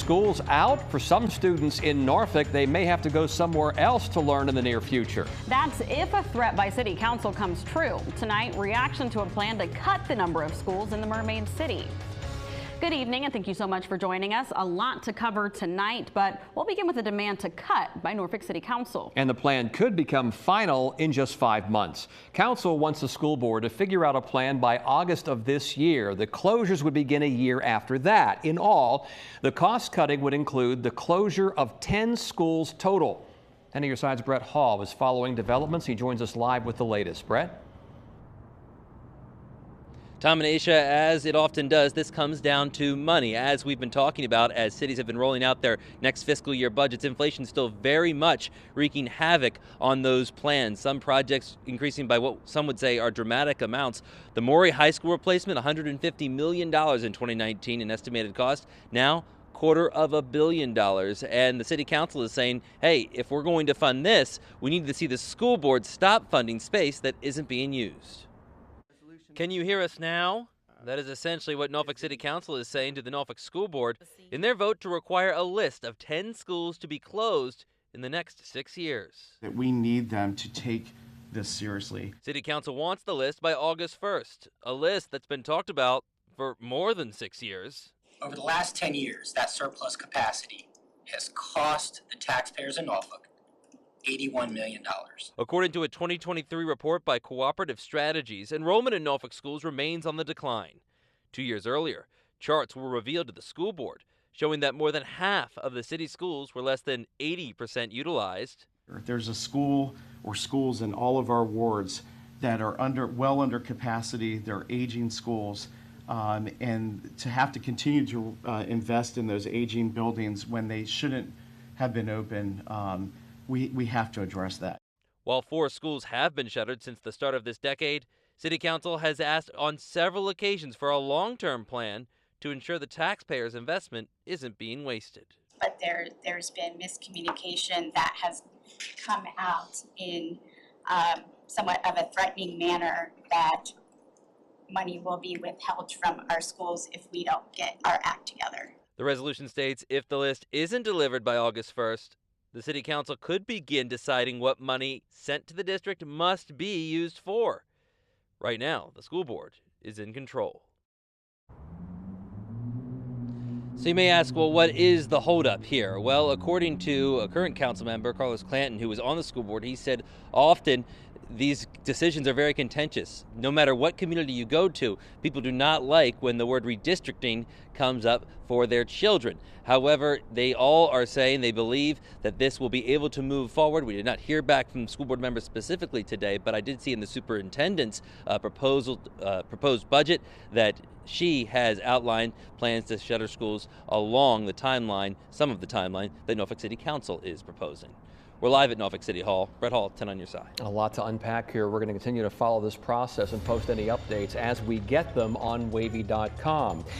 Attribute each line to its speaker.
Speaker 1: school's out. For some students in Norfolk, they may have to go somewhere else to learn in the near future.
Speaker 2: That's if a threat by City Council comes true. Tonight, reaction to a plan to cut the number of schools in the Mermaid City. Good evening, and thank you so much for joining us. A lot to cover tonight, but we'll begin with a demand to cut by Norfolk City Council. And the plan could become final in just 5 months. Council wants the school board to figure out a plan by August of this year. The closures would begin a year after that. In all, the cost cutting would include the closure of 10 schools total. 10 of your side's Brett Hall is following developments. He joins us live with the latest. Brett?
Speaker 3: Tom and Aisha, as it often does, this comes down to money. As we've been talking about, as cities have been rolling out their next fiscal year budgets, inflation still very much wreaking havoc on those plans. Some projects increasing by what some would say are dramatic amounts. The Maury High School replacement, $150 million in 2019 in estimated cost. Now, $250 million. And the City Council is saying, hey, if we're going to fund this, we need to see the school board stop funding space that isn't being used. Can you hear us now? That is essentially what Norfolk City Council is saying to the Norfolk School Board in their vote to require a list of 10 schools to be closed in the next 6 years.
Speaker 4: That we need them to take this seriously.
Speaker 3: City Council wants the list by August 1st, a list that's been talked about for more than 6 years.
Speaker 5: Over the last 10 years, that surplus capacity has cost the taxpayers in Norfolk $81 million.
Speaker 3: According to a 2023 report by Cooperative Strategies, enrollment in Norfolk schools remains on the decline. 2 years earlier, charts were revealed to the school board showing that more than half of the city schools were less than 80% utilized.
Speaker 4: There's a school or schools in all of our wards that are well under capacity. They're aging schools. And to have to continue to invest in those aging buildings when they shouldn't have been open, we have to address that.
Speaker 3: While 4 schools have been shuttered since the start of this decade, City Council has asked on several occasions for a long-term plan to ensure the taxpayers' investment isn't being wasted.
Speaker 6: But there's been miscommunication that has come out in somewhat of a threatening manner that money will be withheld from our schools if we don't get our act together.
Speaker 3: The resolution states if the list isn't delivered by August 1st, the City Council could begin deciding what money sent to the district must be used for. Right now, the school board is in control. So you may ask, well, what is the holdup here? Well, according to a current council member, Carlos Clanton, who was on the school board, he said often these decisions are very contentious. No matter what community you go to, people do not like when the word redistricting comes up for their children. However, they all are saying they believe that this will be able to move forward. We did not hear back from school board members specifically today, but I did see in the superintendent's proposed budget that she has outlined plans to shutter schools along the timeline, some of the timeline that Norfolk City Council is proposing. We're live at Norfolk City Hall. Brett Hall, 10 on your side.
Speaker 1: A lot to unpack here. We're going to continue to follow this process and post any updates as we get them on wavy.com.